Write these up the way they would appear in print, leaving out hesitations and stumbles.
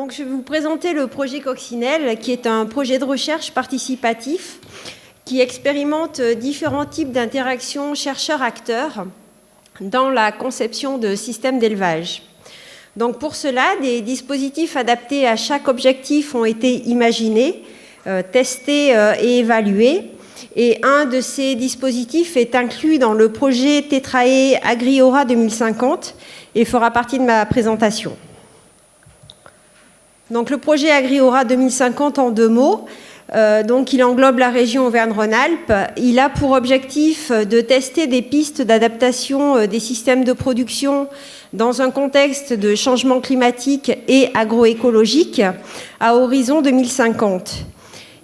Donc, je vais vous présenter le projet Coccinelle, qui est un projet de recherche participatif qui expérimente différents types d'interactions chercheurs-acteurs dans la conception de systèmes d'élevage. Donc, pour cela, des dispositifs adaptés à chaque objectif ont été imaginés, testés et évalués. Et un de ces dispositifs est inclus dans le projet Tetrae Agriora 2050 et fera partie de ma présentation. Donc, le projet Agriora 2050, en deux mots, donc il englobe la région Auvergne-Rhône-Alpes. Il a pour objectif de tester des pistes d'adaptation des systèmes de production dans un contexte de changement climatique et agroécologique à horizon 2050.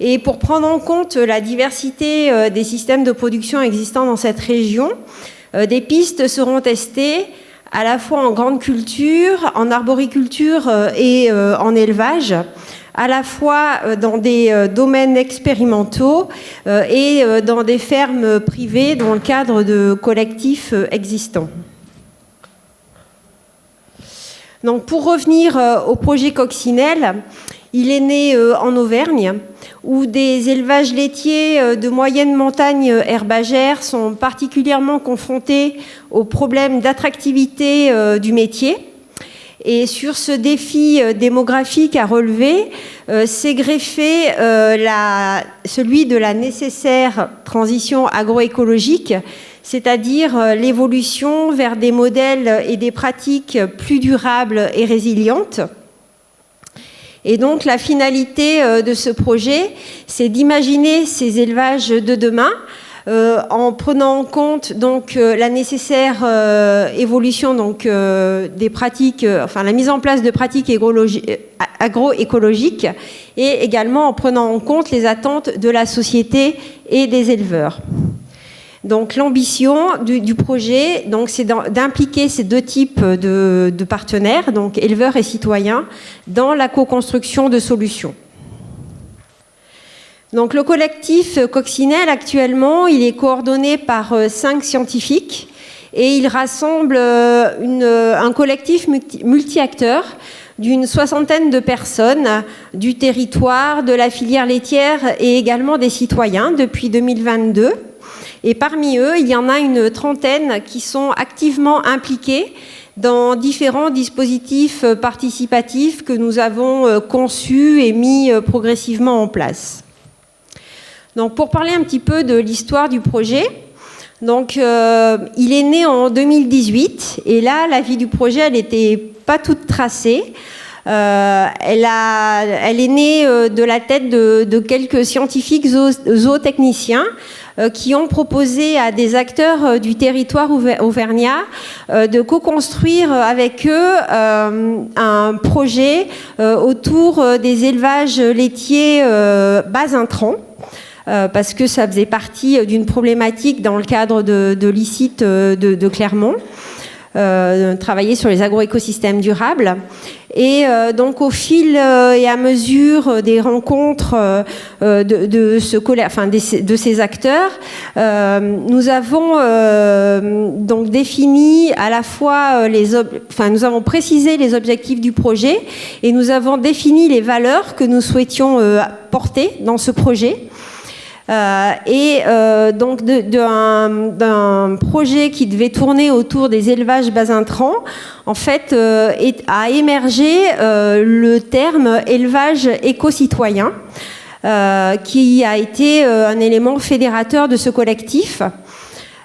Et pour prendre en compte la diversité des systèmes de production existants dans cette région, des pistes seront testées à la fois en grande culture, en arboriculture et en élevage, à la fois dans des domaines expérimentaux et dans des fermes privées dans le cadre de collectifs existants. Donc, pour revenir au projet Coccinelle, il est né en Auvergne, où des élevages laitiers de moyenne montagne herbagère sont particulièrement confrontés aux problèmes d'attractivité du métier. Et sur ce défi démographique à relever, s'est greffé celui de la nécessaire transition agroécologique, c'est-à-dire l'évolution vers des modèles et des pratiques plus durables et résilientes. Et donc, la finalité de ce projet, c'est d'imaginer ces élevages de demain en prenant en compte donc la nécessaire évolution donc des pratiques, enfin la mise en place de pratiques agroécologiques et également en prenant en compte les attentes de la société et des éleveurs. Donc l'ambition du projet, donc, c'est d'impliquer ces deux types de partenaires, donc éleveurs et citoyens, dans la co-construction de solutions. Donc le collectif Coccinelle, actuellement, il est coordonné par 5 scientifiques et il rassemble un collectif multi-acteurs d'une 60aine de personnes du territoire, de la filière laitière et également des citoyens depuis 2022. Et parmi eux, il y en a une 30aine qui sont activement impliqués dans différents dispositifs participatifs que nous avons conçus et mis progressivement en place. Donc, pour parler un petit peu de l'histoire du projet, donc, il est né en 2018 et là, la vie du projet, elle n'était pas toute tracée. Elle est née de la tête de quelques scientifiques zootechniciens qui ont proposé à des acteurs du territoire auvergnat de co-construire avec eux un projet autour des élevages laitiers bas intrants. Parce que ça faisait partie d'une problématique dans le cadre de l'ICIT de Clermont, travailler sur les agroécosystèmes durables. Et donc au fil et à mesure des rencontres de ces acteurs, nous avons donc défini à la fois nous avons précisé les objectifs du projet et nous avons défini les valeurs que nous souhaitions porter dans ce projet. Donc d'un projet qui devait tourner autour des élevages bas intrants, en fait, a émergé le terme élevage éco-citoyen, qui a été un élément fédérateur de ce collectif.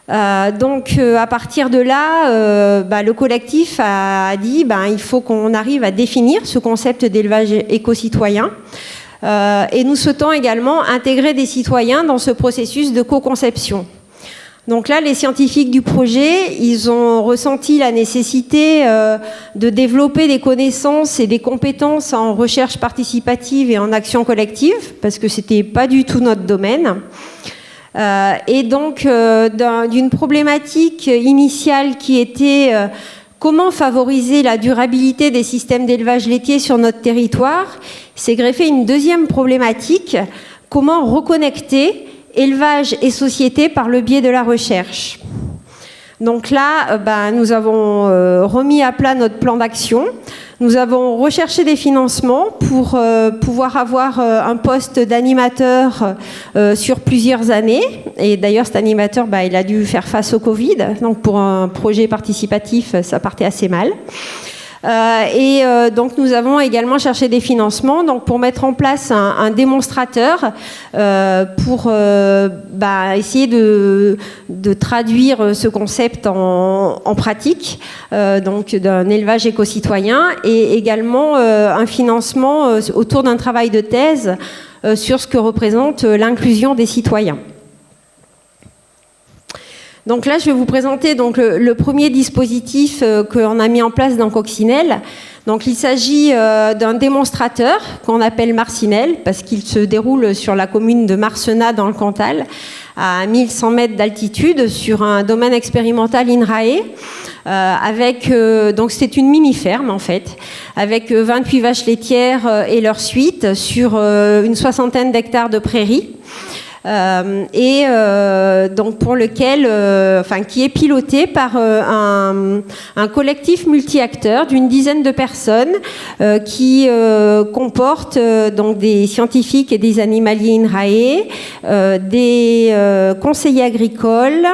Donc, à partir de là, le collectif a dit il faut qu'on arrive à définir ce concept d'élevage éco-citoyen. Et nous souhaitons également intégrer des citoyens dans ce processus de co-conception. Donc là, les scientifiques du projet, ils ont ressenti la nécessité de développer des connaissances et des compétences en recherche participative et en action collective, parce que c'était pas du tout notre domaine. Et donc, d'une problématique initiale qui était comment favoriser la durabilité des systèmes d'élevage laitier sur notre territoire, s'est greffée une deuxième problématique, comment reconnecter élevage et société par le biais de la recherche. Donc là, nous avons remis à plat notre plan d'action. Nous avons recherché des financements pour pouvoir avoir un poste d'animateur sur plusieurs années. Et d'ailleurs, cet animateur, il a dû faire face au Covid. Donc, pour un projet participatif, ça partait assez mal. Donc nous avons également cherché des financements pour mettre en place un démonstrateur pour essayer de traduire ce concept en pratique, donc d'un élevage éco-citoyen, et également un financement autour d'un travail de thèse sur ce que représente l'inclusion des citoyens. Donc là, je vais vous présenter le premier dispositif qu'on a mis en place dans Coccinelle. Donc il s'agit d'un démonstrateur qu'on appelle Marcinelle, parce qu'il se déroule sur la commune de Marcenat dans le Cantal, à 1100 mètres d'altitude, sur un domaine expérimental INRAE, donc c'est une mini-ferme en fait, avec 28 vaches laitières et leurs suites, sur une soixantaine d'hectares de prairies. Donc pour lequel, qui est piloté par un collectif multi-acteurs d'une dizaine de personnes qui comporte donc des scientifiques et des animaliers INRAE, des conseillers agricoles,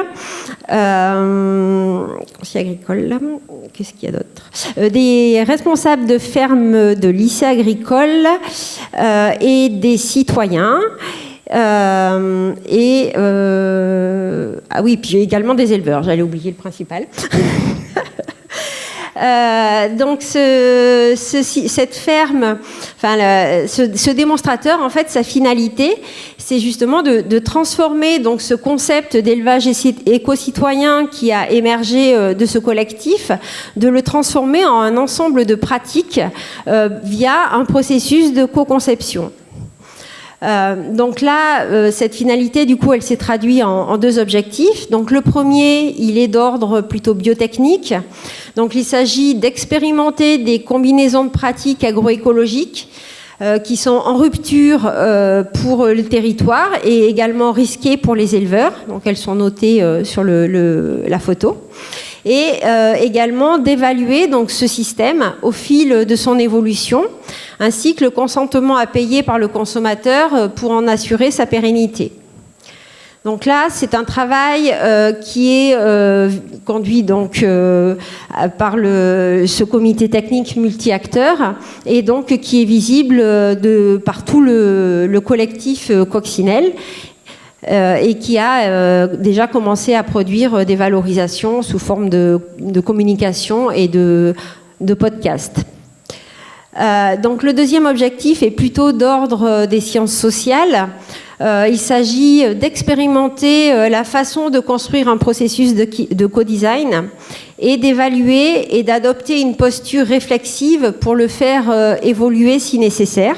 qu'est-ce qu'il y a d'autre, des responsables de fermes de lycées agricoles et des citoyens. Puis également des éleveurs, j'allais oublier le principal. Donc cette ferme, ce démonstrateur, en fait, sa finalité, c'est justement de transformer donc ce concept d'élevage éco-citoyen qui a émergé de ce collectif, de le transformer en un ensemble de pratiques via un processus de co-conception. Donc là, cette finalité, du coup, elle s'est traduite en deux objectifs. Donc le premier, il est d'ordre plutôt biotechnique. Donc il s'agit d'expérimenter des combinaisons de pratiques agroécologiques qui sont en rupture pour le territoire et également risquées pour les éleveurs. Donc elles sont notées sur la photo. Et également d'évaluer donc ce système au fil de son évolution, ainsi que le consentement à payer par le consommateur pour en assurer sa pérennité. Donc là, c'est un travail qui est conduit donc par ce comité technique multi-acteurs et donc qui est visible par tout le collectif Coccinelle. Et qui a déjà commencé à produire des valorisations sous forme de communication et de podcasts. Donc le deuxième objectif est plutôt d'ordre des sciences sociales. Il s'agit d'expérimenter la façon de construire un processus de co-design et d'évaluer et d'adopter une posture réflexive pour le faire évoluer si nécessaire.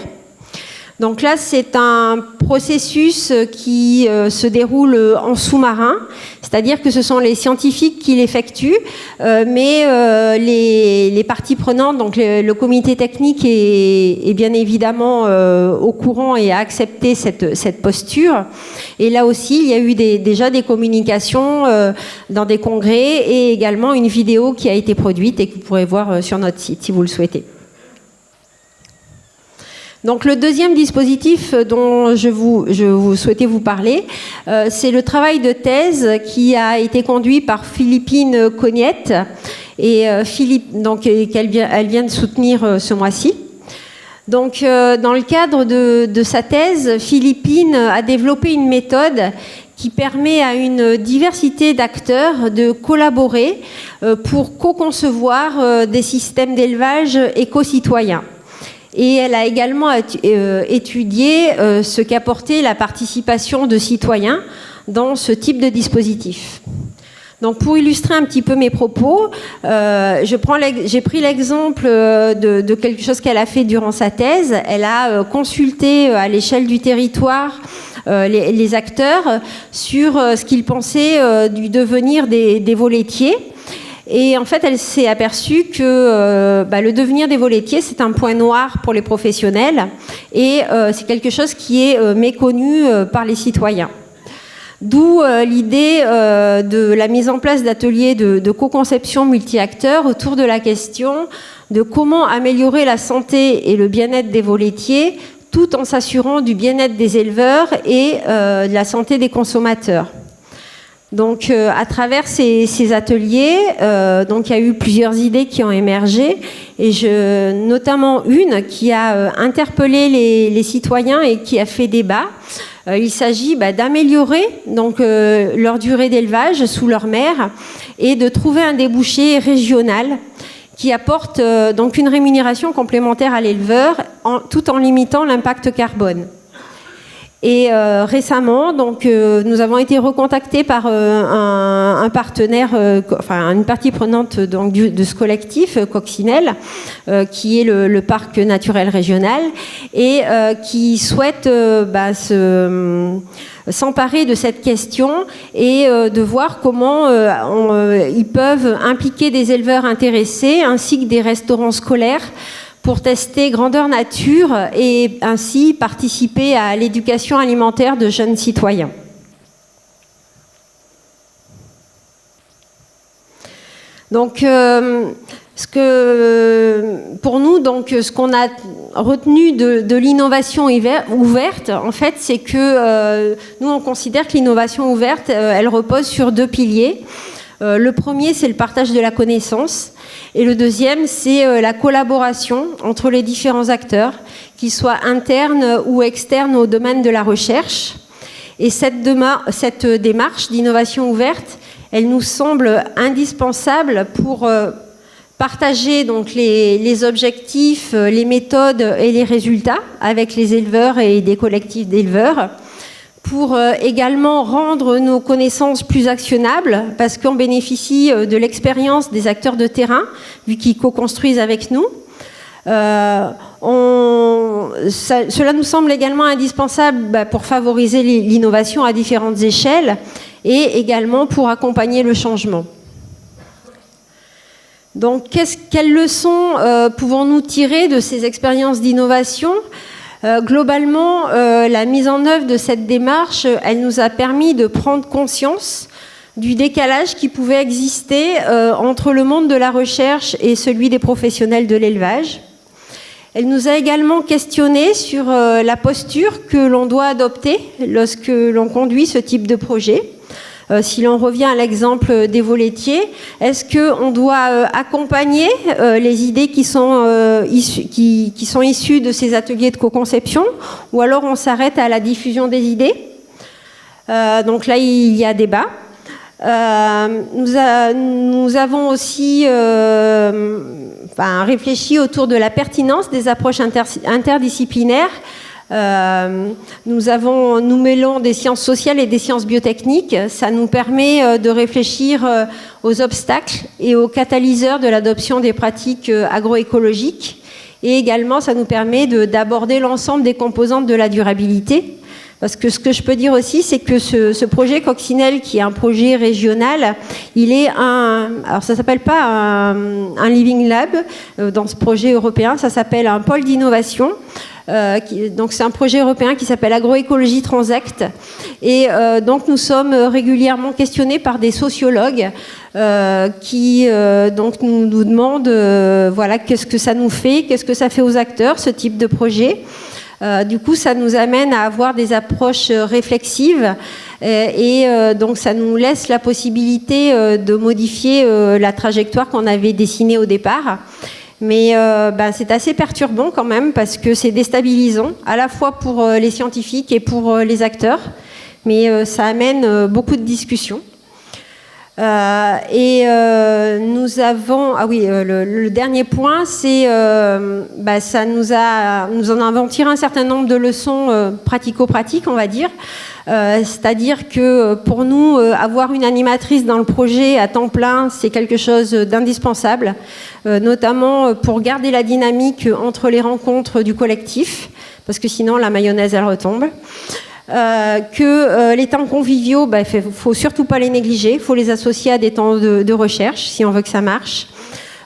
Donc là, c'est un processus qui se déroule en sous-marin, c'est-à-dire que ce sont les scientifiques qui l'effectuent, mais les parties prenantes, donc le comité technique est bien évidemment au courant et a accepté cette posture. Et là aussi, il y a eu déjà des communications dans des congrès et également une vidéo qui a été produite et que vous pourrez voir sur notre site si vous le souhaitez. Donc le deuxième dispositif dont je souhaitais vous parler, c'est le travail de thèse qui a été conduit par Philippine Cognette et elle vient de soutenir ce mois-ci. Donc dans le cadre de sa thèse, Philippine a développé une méthode qui permet à une diversité d'acteurs de collaborer pour co-concevoir des systèmes d'élevage éco-citoyens. Et elle a également étudié ce qu'apportait la participation de citoyens dans ce type de dispositif. Donc pour illustrer un petit peu mes propos, j'ai pris l'exemple de quelque chose qu'elle a fait durant sa thèse. Elle a consulté à l'échelle du territoire les acteurs sur ce qu'ils pensaient du devenir des veaux laitiers. Et en fait, elle s'est aperçue que le devenir des veaux laitiers, c'est un point noir pour les professionnels et c'est quelque chose qui est méconnu par les citoyens. D'où l'idée de la mise en place d'ateliers de co-conception multi-acteurs autour de la question de comment améliorer la santé et le bien-être des veaux laitiers tout en s'assurant du bien-être des éleveurs et de la santé des consommateurs. Donc, à travers ces ateliers, donc il y a eu plusieurs idées qui ont émergé, et notamment une qui a interpellé les citoyens et qui a fait débat. Il s'agit d'améliorer donc leur durée d'élevage sous leur mère et de trouver un débouché régional qui apporte donc une rémunération complémentaire à l'éleveur tout en limitant l'impact carbone. Et récemment, donc, nous avons été recontactés par un partenaire, enfin une partie prenante donc, de ce collectif, Coccinelle, qui est le parc naturel régional, et qui souhaite s'emparer de cette question et de voir comment ils peuvent impliquer des éleveurs intéressés ainsi que des restaurants scolaires pour tester grandeur nature et ainsi participer à l'éducation alimentaire de jeunes citoyens. Donc, pour nous, donc, ce qu'on a retenu de l'innovation ouverte, en fait, c'est que nous, on considère que l'innovation ouverte, elle repose sur deux piliers. Le premier, c'est le partage de la connaissance. Et le deuxième, c'est la collaboration entre les différents acteurs, qu'ils soient internes ou externes au domaine de la recherche. Et cette démarche d'innovation ouverte, elle nous semble indispensable pour partager donc les objectifs, les méthodes et les résultats avec les éleveurs et des collectifs d'éleveurs, pour également rendre nos connaissances plus actionnables, parce qu'on bénéficie de l'expérience des acteurs de terrain, vu qu'ils co-construisent avec nous. Cela nous semble également indispensable pour favoriser l'innovation à différentes échelles et également pour accompagner le changement. Donc, quelles leçons pouvons-nous tirer de ces expériences d'innovation ? Globalement, la mise en œuvre de cette démarche, elle nous a permis de prendre conscience du décalage qui pouvait exister entre le monde de la recherche et celui des professionnels de l'élevage. Elle nous a également questionné sur la posture que l'on doit adopter lorsque l'on conduit ce type de projet. Si l'on revient à l'exemple des veaux laitiers, est-ce qu'on doit accompagner les idées qui sont issues de ces ateliers de co-conception, ou alors on s'arrête à la diffusion des idées? Donc là, il y a débat. Nous avons aussi réfléchi autour de la pertinence des approches interdisciplinaires. Nous mêlons des sciences sociales et des sciences biotechniques. Ça nous permet de réfléchir aux obstacles et aux catalyseurs de l'adoption des pratiques agroécologiques. Et également, ça nous permet d'aborder l'ensemble des composantes de la durabilité. Parce que ce que je peux dire aussi, c'est que ce projet Coccinelle, qui est un projet régional, il est alors ça s'appelle pas un living lab dans ce projet européen, ça s'appelle un pôle d'innovation. Donc c'est un projet européen qui s'appelle Agroécologie Transact, et donc nous sommes régulièrement questionnés par des sociologues qui donc nous demandent voilà, qu'est-ce que ça nous fait, qu'est-ce que ça fait aux acteurs, ce type de projet. Du coup, ça nous amène à avoir des approches réflexives et donc ça nous laisse la possibilité de modifier la trajectoire qu'on avait dessinée au départ. Mais c'est assez perturbant quand même, parce que c'est déstabilisant, à la fois pour les scientifiques et pour les acteurs, mais ça amène beaucoup de discussions. Nous avons... le dernier point, c'est nous en avons tiré un certain nombre de leçons pratico-pratiques, on va dire. C'est-à-dire que pour nous, avoir une animatrice dans le projet à temps plein, c'est quelque chose d'indispensable, notamment pour garder la dynamique entre les rencontres du collectif, parce que sinon la mayonnaise, elle retombe. Les temps conviviaux, faut surtout pas les négliger, il faut les associer à des temps de recherche si on veut que ça marche.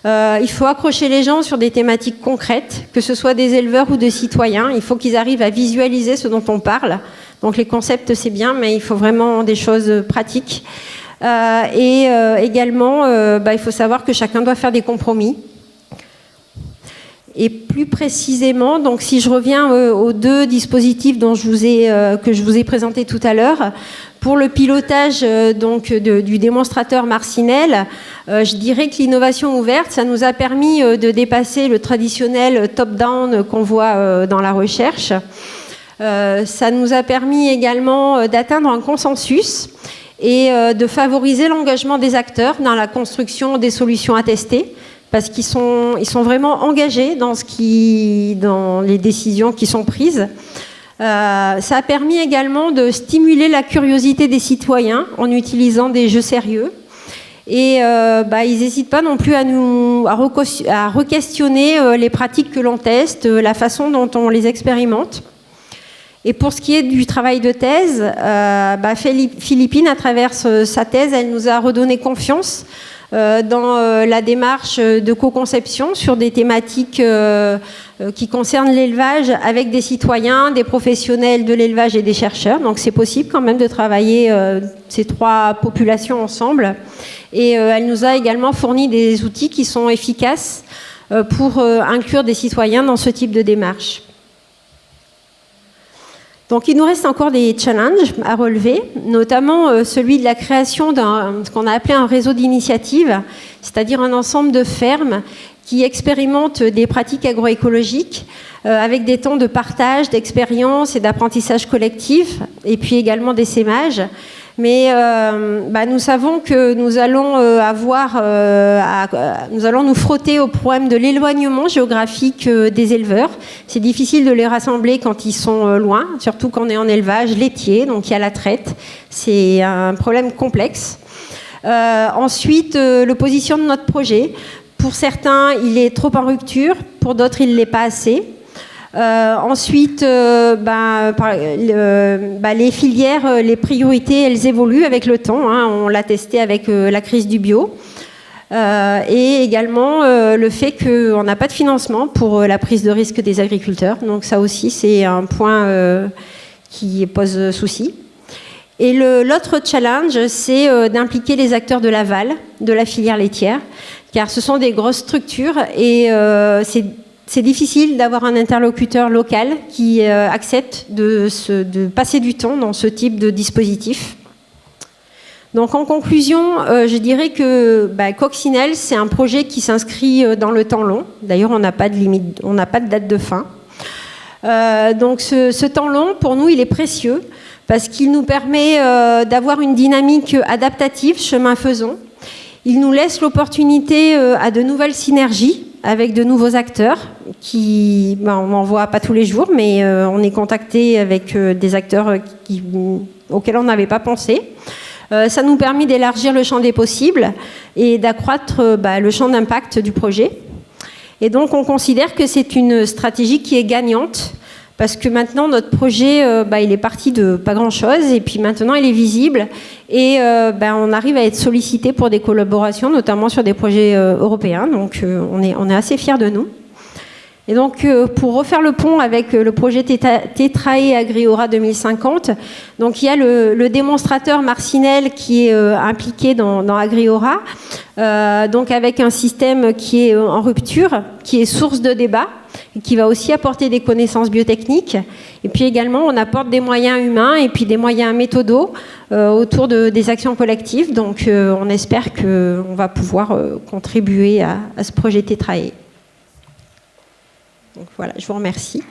Il faut accrocher les gens sur des thématiques concrètes, que ce soit des éleveurs ou des citoyens. Il faut qu'ils arrivent à visualiser ce dont on parle, Donc les concepts, c'est bien, mais il faut vraiment des choses pratiques. Également, il faut savoir que chacun doit faire des compromis. Et plus précisément, donc si je reviens aux deux dispositifs que je vous ai présentés tout à l'heure, pour le pilotage du démonstrateur Marcinelle, je dirais que l'innovation ouverte, ça nous a permis de dépasser le traditionnel top-down qu'on voit dans la recherche. Ça nous a permis également d'atteindre un consensus et de favoriser l'engagement des acteurs dans la construction des solutions à tester, parce qu'ils sont vraiment engagés dans les décisions qui sont prises. Ça a permis également de stimuler la curiosité des citoyens en utilisant des jeux sérieux. Et ils n'hésitent pas non plus à re-questionner les pratiques que l'on teste, la façon dont on les expérimente. Et pour ce qui est du travail de thèse, Philippine, à travers sa thèse, elle nous a redonné confiance dans la démarche de co-conception sur des thématiques qui concernent l'élevage avec des citoyens, des professionnels de l'élevage et des chercheurs. Donc c'est possible quand même de travailler ces trois populations ensemble. Et elle nous a également fourni des outils qui sont efficaces pour inclure des citoyens dans ce type de démarche. Donc il nous reste encore des challenges à relever, notamment celui de la création ce qu'on a appelé un réseau d'initiatives, c'est-à-dire un ensemble de fermes qui expérimentent des pratiques agroécologiques avec des temps de partage, d'expérience et d'apprentissage collectif, et puis également d'essaimage. Mais nous savons que nous allons nous allons nous frotter au problème de l'éloignement géographique des éleveurs. C'est difficile de les rassembler quand ils sont loin, surtout quand on est en élevage laitier, donc il y a la traite. C'est un problème complexe. Ensuite, le positionnement de notre projet. Pour certains, il est trop en rupture, pour d'autres, il ne l'est pas assez. Ensuite, les filières, les priorités, elles évoluent avec le temps. Hein. On l'a testé avec la crise du bio. Et également le fait qu'on n'a pas de financement pour la prise de risque des agriculteurs. Donc ça aussi, c'est un point qui pose souci. Et l'autre challenge, c'est d'impliquer les acteurs de l'aval, de la filière laitière, car ce sont des grosses structures et c'est difficile d'avoir un interlocuteur local qui accepte de passer du temps dans ce type de dispositif. Donc en conclusion, je dirais que Coccinelle, c'est un projet qui s'inscrit dans le temps long. D'ailleurs, on n'a pas de limite, on n'a pas de date de fin. Donc ce temps long, pour nous, il est précieux parce qu'il nous permet d'avoir une dynamique adaptative, chemin faisant. Il nous laisse l'opportunité à de nouvelles synergies avec de nouveaux acteurs on n'en voit pas tous les jours, mais on est contacté avec des acteurs auxquels on n'avait pas pensé. Ça nous permet d'élargir le champ des possibles et d'accroître le champ d'impact du projet. Et donc, on considère que c'est une stratégie qui est gagnante parce que maintenant, notre projet, il est parti de pas grand-chose et puis maintenant, il est visible et on arrive à être sollicité pour des collaborations, notamment sur des projets européens. Donc, on est assez fiers de nous. Et donc, pour refaire le pont avec le projet Tetrae Agriora 2050, donc il y a le démonstrateur Marcinelle qui est impliqué dans Agriora, donc avec un système qui est en rupture, qui est source de débat, et qui va aussi apporter des connaissances biotechniques. Et puis également, on apporte des moyens humains et puis des moyens méthodaux autour des actions collectives. Donc, on espère qu'on va pouvoir contribuer à ce projet Tetrae. Donc voilà, je vous remercie.